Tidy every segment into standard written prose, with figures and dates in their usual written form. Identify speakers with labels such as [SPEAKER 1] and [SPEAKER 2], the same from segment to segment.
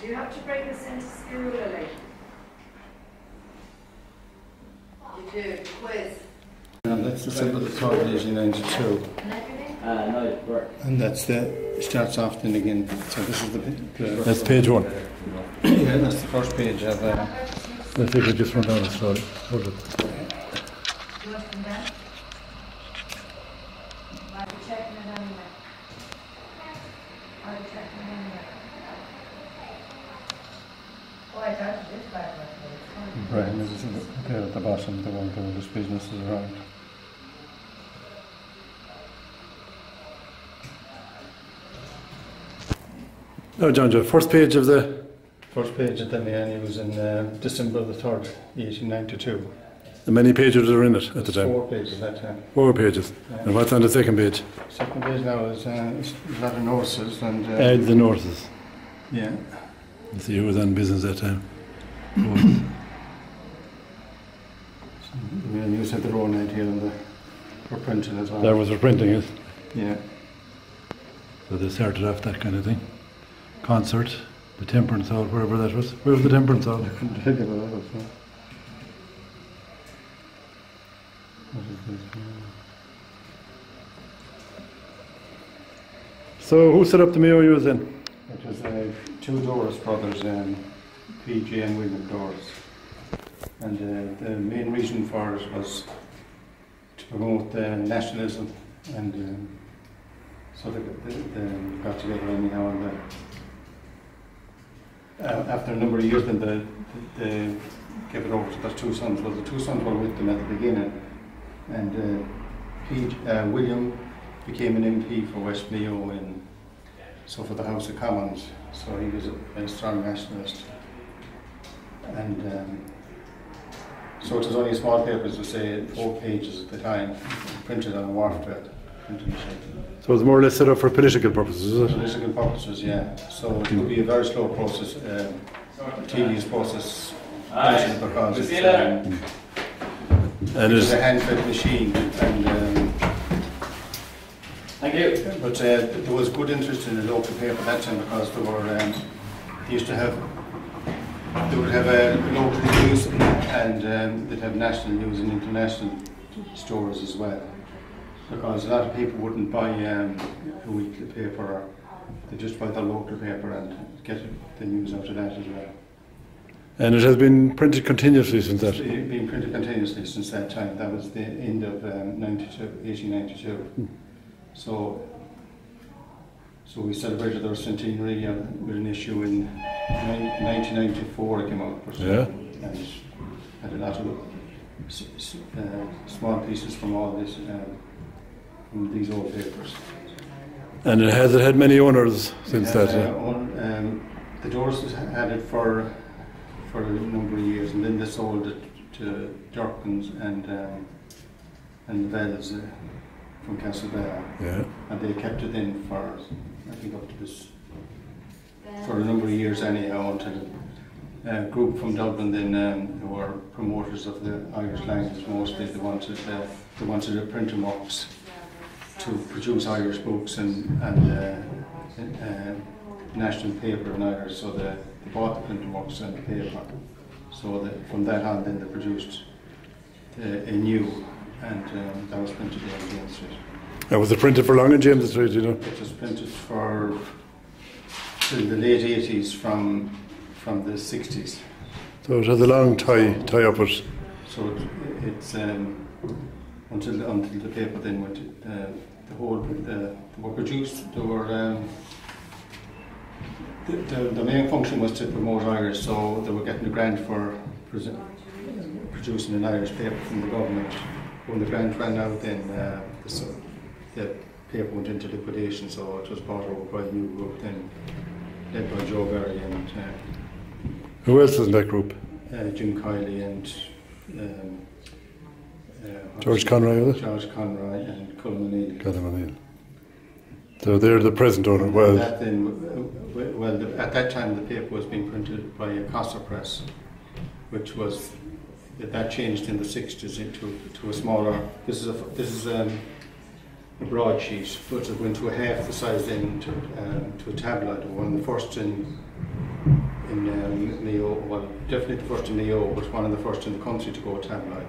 [SPEAKER 1] you have to bring this into school, Lily? You do, quiz.
[SPEAKER 2] And that's the symbol of the 1892. And that's starts off then again. So this is the
[SPEAKER 3] that's page 1.
[SPEAKER 2] Yeah, that's the first page of.
[SPEAKER 3] Let's take it just run down the story. Hold it.
[SPEAKER 1] Do you want to come down? I'll be checking it anyway. I'll be checking it anyway. Oh, I got this back.
[SPEAKER 2] Brian is there at the bottom, the one doing this business is around.
[SPEAKER 3] No, John, first page of the...
[SPEAKER 2] First page of the Mayo was in December the 3rd, 1892.
[SPEAKER 3] How many pages are in it at the time?
[SPEAKER 2] 4 pages at that time.
[SPEAKER 3] 4 pages. And what's on the second page?
[SPEAKER 2] Second page now is a lot of notices and...
[SPEAKER 3] Add the notices.
[SPEAKER 2] Yeah.
[SPEAKER 3] You see who was on business that time.
[SPEAKER 2] You said the road night here and for printing as well.
[SPEAKER 3] That was for printing it.
[SPEAKER 2] Yeah.
[SPEAKER 3] So they started off that kind of thing. Concert, the Temperance Hall, wherever that was. Where was the Temperance Hall?
[SPEAKER 2] I couldn't tell you what that was. No. What is this?
[SPEAKER 3] So who set up the Mayo U's then?
[SPEAKER 2] It was two Doris brothers, PJ and William Doris. And the main reason for it was to promote nationalism, and so they got together anyhow. And after a number of years, then they gave it over to their 2 sons. Well, the 2 sons were with them at the beginning, and William became an MP for West Mayo for the House of Commons. So he was a strong nationalist, and. So it was only a small paper, as we say, 4 pages at the time, printed on a wharf printing machine.
[SPEAKER 3] So it was more or less set up for political purposes, is it?
[SPEAKER 2] Political purposes, yeah. So it would be a very slow process, tedious process, because it was a hand-fed machine. And,
[SPEAKER 4] thank you.
[SPEAKER 2] But there was good interest in the local paper at that time because they would have local news and they'd have national news and international stories as well. Because a lot of people wouldn't buy a weekly paper, or they just buy the local paper and get the news out of that as well.
[SPEAKER 3] And it has been printed continuously since that?
[SPEAKER 2] It's been printed continuously since that time. That was the end of 1892. So we celebrated our centenary with an issue in 1994. It came out, and had a lot of small pieces from all this, from these old papers.
[SPEAKER 3] And has it had many owners since that?
[SPEAKER 2] The Doris had it for a number of years, and then they sold it to Durkins and the Bells from Castlebell. Yeah. And they kept it in for, I think, up to this, for a number of years anyhow, until a group from Dublin then, who were promoters of the Irish language mostly, they wanted a printing works to produce Irish books and national paper in Irish, so they bought the printing works and the paper. So from that on then they produced a new, and that was printed in James Street.
[SPEAKER 3] And was it printed for long in James Street, you know?
[SPEAKER 2] It was printed till the late 80s from the 60s.
[SPEAKER 3] So it has a long tie up it.
[SPEAKER 2] So it's until the paper then went, they were produced, the main function was to promote Irish, so they were getting a grant for producing an Irish paper from the government. When the grant ran out, then the paper went into liquidation, so it was bought over by a new group then, led by Joe Geraghty and
[SPEAKER 3] who else is in that group?
[SPEAKER 2] Jim Kiley and
[SPEAKER 3] George Conroy, was it?
[SPEAKER 2] George Conroy and Colm O'Neill.
[SPEAKER 3] So they're the present owner.
[SPEAKER 2] Well, at that time the paper was being printed by a Costa press, which was that changed in the 60s into a smaller. This is a broadsheet, but it went to a half the size then to a tabloid. One of the first in in Mayo, well, definitely the first in Mayo, but one of the first in the country to go tabloid.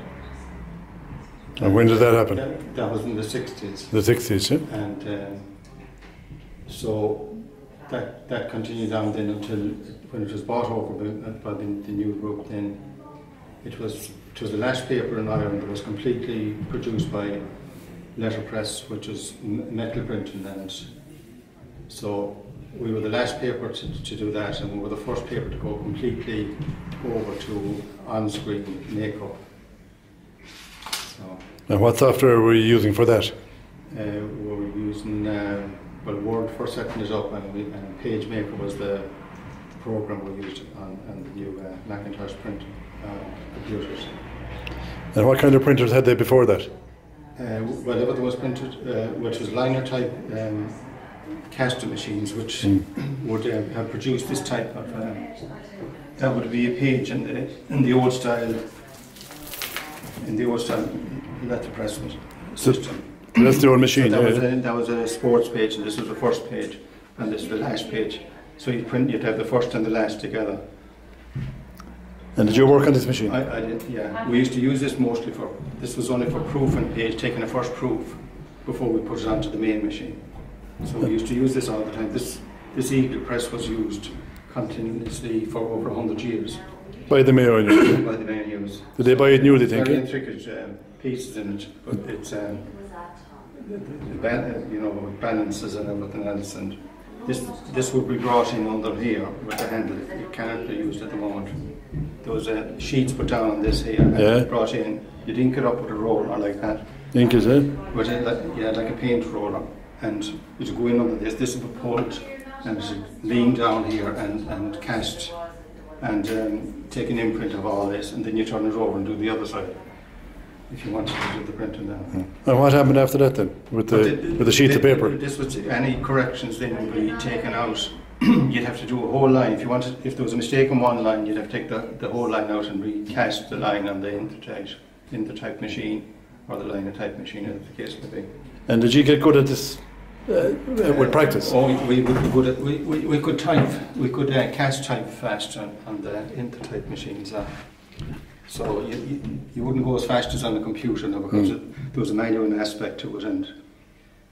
[SPEAKER 3] And when did that happen?
[SPEAKER 2] That was in the 60s.
[SPEAKER 3] The 60s, yeah?
[SPEAKER 2] And so that continued on then until when it was bought over by the new group. Then it was the last paper in Ireland that was completely produced by letterpress, which was metal printing, and so we were the last paper to do that, and we were the first paper to go completely over to on-screen makeup. So,
[SPEAKER 3] And what software were you using for that?
[SPEAKER 2] we were using Word for setting it up, and PageMaker was the program we used on the new Macintosh print computers.
[SPEAKER 3] And what kind of printers had they before that?
[SPEAKER 2] Well, everything was printed, which was liner type caster machines, which would have produced this type of. That would be a page in the old style. In the old style letterpress system.
[SPEAKER 3] That's the old machine.
[SPEAKER 2] So that was a sports page, and this was the first page, and this is the last page. So you'd have the first and the last together.
[SPEAKER 3] And did you work on this machine?
[SPEAKER 2] I did, yeah. We used to use this mostly this was only for proofing page, taking a first proof before we put it onto the main machine. So we used to use this all the time. This eagle press was used continuously for over 100 years.
[SPEAKER 3] By the Mayo?
[SPEAKER 2] By the Mayo use.
[SPEAKER 3] Did they buy it new, do you think?
[SPEAKER 2] Very intricate pieces in it, but it's balances and everything else, and this would be brought in under here with the handle. It cannot be used at the moment. Those sheets put down on this here, and brought in. You'd ink it up with a roller like that.
[SPEAKER 3] Ink is it?
[SPEAKER 2] But like a paint roller, and you'd go in under this. This would be pulled and lean down here and cast and take an imprint of all this, and then you turn it over and do the other side if you wanted to do the printing down.
[SPEAKER 3] And what happened after that then, with the sheets of paper?
[SPEAKER 2] This was any corrections then would be taken out. You'd have to do a whole line. If there was a mistake on one line, you'd have to take the whole line out and recast the line on the Intertype machine, or the liner type machine, as the case may be.
[SPEAKER 3] And did you get good at this with practice?
[SPEAKER 2] Oh, we would be good at. We could type. We could cast type fast on the Intertype machines. So you wouldn't go as fast as on the computer now, because there was a manual aspect to it, and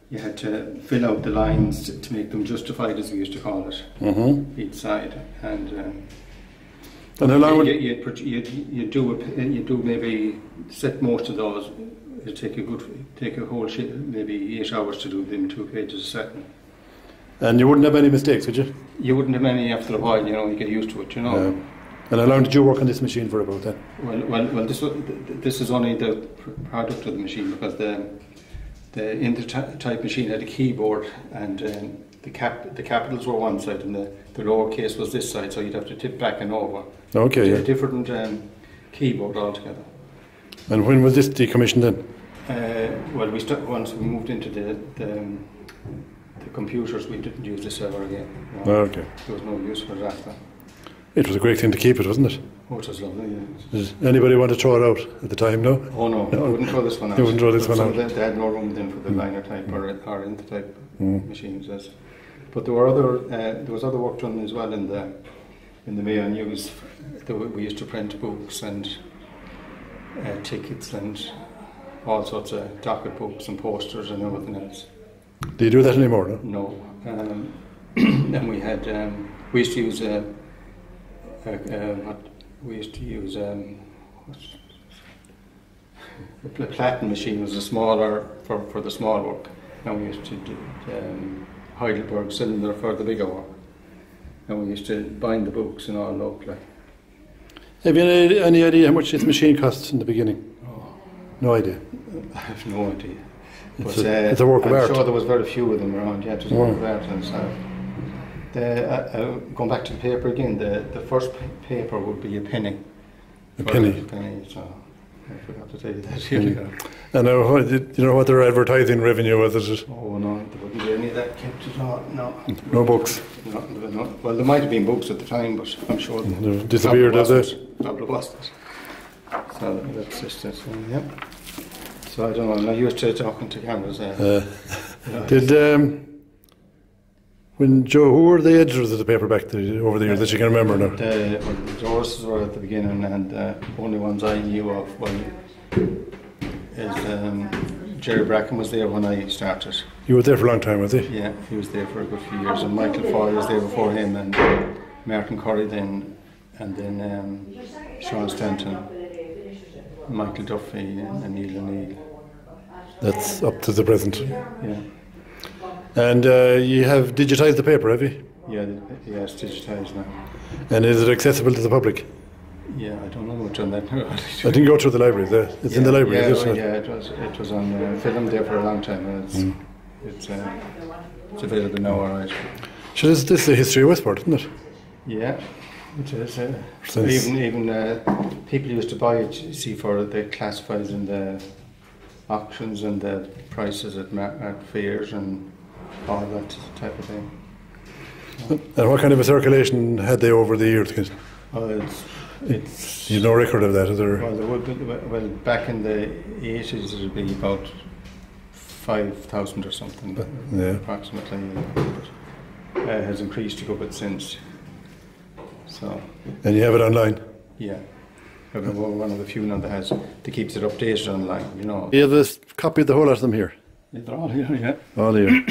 [SPEAKER 2] you had to fill out the lines to make them justified, as we used to call it, each side. And
[SPEAKER 3] how long would
[SPEAKER 2] you do maybe set most of those. It'd take a whole maybe 8 hours to do them 2 pages a second.
[SPEAKER 3] And you wouldn't have any mistakes, would you?
[SPEAKER 2] You wouldn't have any after a while. You get used to it.
[SPEAKER 3] And how long did you work on this machine for about then?
[SPEAKER 2] Well, this is only the product of the machine, because the Intertype machine had a keyboard, and the capitals were one side and the lowercase was this side, so you'd have to tip back and over.
[SPEAKER 3] Okay,
[SPEAKER 2] a different keyboard altogether.
[SPEAKER 3] And when was this decommissioned then?
[SPEAKER 2] Well, once we moved into the computers, we didn't use this ever again.
[SPEAKER 3] No. Okay.
[SPEAKER 2] There was no use for it after.
[SPEAKER 3] It was a great thing to keep it, wasn't it?
[SPEAKER 2] Oh, it was lovely, yeah.
[SPEAKER 3] Does anybody want to throw it out at the time, no?
[SPEAKER 2] Oh no, I wouldn't throw this one out.
[SPEAKER 3] You wouldn't throw this one out?
[SPEAKER 2] They had no room then for the liner type or Intertype machines. But there was other work done as well in the Mayo News. We used to print books and tickets and all sorts of docket books and posters and everything else.
[SPEAKER 3] Do you do that anymore, no?
[SPEAKER 2] No. And we used to use the platen machine was a smaller for the small work, and we used to do Heidelberg cylinder for the bigger work, and we used to bind the books and all locally.
[SPEAKER 3] Have you any idea how much this machine costs in the beginning?
[SPEAKER 2] Oh.
[SPEAKER 3] No idea.
[SPEAKER 2] I have no idea.
[SPEAKER 3] It's a work of art.
[SPEAKER 2] I'm sure there was very few of them around. Yeah, it was a work of art and stuff. Going back to the paper again, the first paper would be a penny.
[SPEAKER 3] A penny?
[SPEAKER 2] So I forgot to tell you that. Here we go.
[SPEAKER 3] And do you know what their advertising revenue was? Is it?
[SPEAKER 2] Oh no, there wouldn't be any of that kept at all. No.
[SPEAKER 3] No books?
[SPEAKER 2] No. Well, there might have been books at the time, but I'm sure
[SPEAKER 3] they disappeared, has it?
[SPEAKER 2] Probably wasn't. So that's just it. Yeah. So I don't know. I'm not used to talking to cameras.
[SPEAKER 3] When Joe, who were the editors of the paper back over the years that you can remember now?
[SPEAKER 2] The Dorses were at the beginning, and only ones I knew of is Jerry Bracken was there when I started.
[SPEAKER 3] You were there for a long time, was he?
[SPEAKER 2] Yeah, he was there for a good few years, and Michael Foy was there before him, and Martin Curry then, and then Sean Stanton, Michael Duffy, and Neil O'Neill.
[SPEAKER 3] That's up to the present.
[SPEAKER 2] Yeah.
[SPEAKER 3] And you have digitised the paper, have you?
[SPEAKER 2] Yeah, it's digitised now.
[SPEAKER 3] And is it accessible to the public?
[SPEAKER 2] Yeah, I don't know much on that now.
[SPEAKER 3] I didn't go through the library. It's in the library,
[SPEAKER 2] yeah,
[SPEAKER 3] is it?
[SPEAKER 2] Yeah, it was on film there for a long time. And it's available now, all right.
[SPEAKER 3] So this is the history of Westport, isn't it?
[SPEAKER 2] Yeah, it is.
[SPEAKER 3] Since-
[SPEAKER 2] Even people used to buy it, you see, for the classifieds and the auctions and the prices at fairs and all that type of thing.
[SPEAKER 3] And what kind of a circulation had they over the years?
[SPEAKER 2] It's
[SPEAKER 3] You've no record of that, is there?
[SPEAKER 2] well, there would be, well, back in the 80s it would be about 5,000 or something,
[SPEAKER 3] Yeah.
[SPEAKER 2] approximately. But it has increased a good bit since. So
[SPEAKER 3] And you have it online?
[SPEAKER 2] yeah, we're one of the few now that keeps it updated online. You know,
[SPEAKER 3] You have a copy of the whole lot of them here?
[SPEAKER 2] yeah, they're all here. Yeah,
[SPEAKER 3] All here.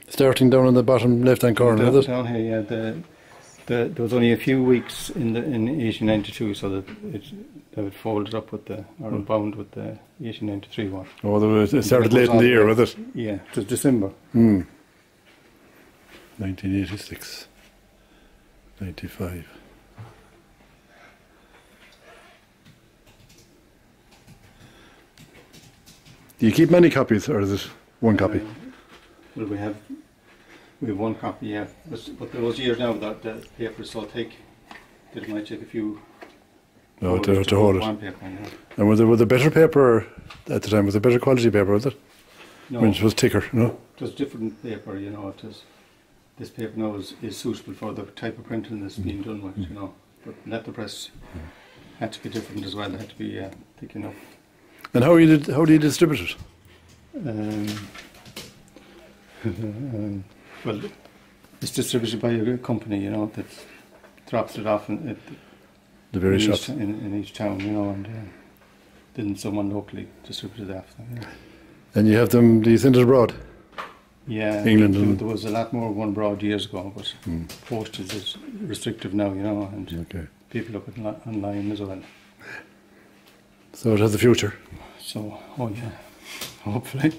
[SPEAKER 3] Starting down in the bottom left-hand corner, is it?
[SPEAKER 2] down here. Yeah, there was only a few weeks in 1892, so that they would fold it up with or bound with the 1893 one.
[SPEAKER 3] Oh, it started late in the year, was it?
[SPEAKER 2] Yeah, it was December.
[SPEAKER 3] 1986, 95. Do you keep many copies, or is it one copy?
[SPEAKER 2] Well, we have one copy, yeah. But there was years now that the paper is so thick that it might take a few.
[SPEAKER 3] No, to hold it.
[SPEAKER 2] One paper, yeah.
[SPEAKER 3] And was there better paper at the time? Was there better quality paper, was it?
[SPEAKER 2] No,
[SPEAKER 3] When it was thicker, no?
[SPEAKER 2] it was different paper, you know. This paper now is suitable for the type of printing that's being done with, you know. But letterpress had to be different as well. It had to be thick enough.
[SPEAKER 3] And how do you distribute it?
[SPEAKER 2] Well, it's distributed by a company, you know, that drops it off at
[SPEAKER 3] The various shops.
[SPEAKER 2] in each town, you know, and then someone locally distributed it after. Yeah.
[SPEAKER 3] And you have them, do you send it abroad?
[SPEAKER 2] Yeah,
[SPEAKER 3] England and-
[SPEAKER 2] there was a lot more going abroad years ago, but postage is restrictive now, you know, and
[SPEAKER 3] Okay.
[SPEAKER 2] people look at online as well.
[SPEAKER 3] So it has a future.
[SPEAKER 2] So, oh yeah, hopefully.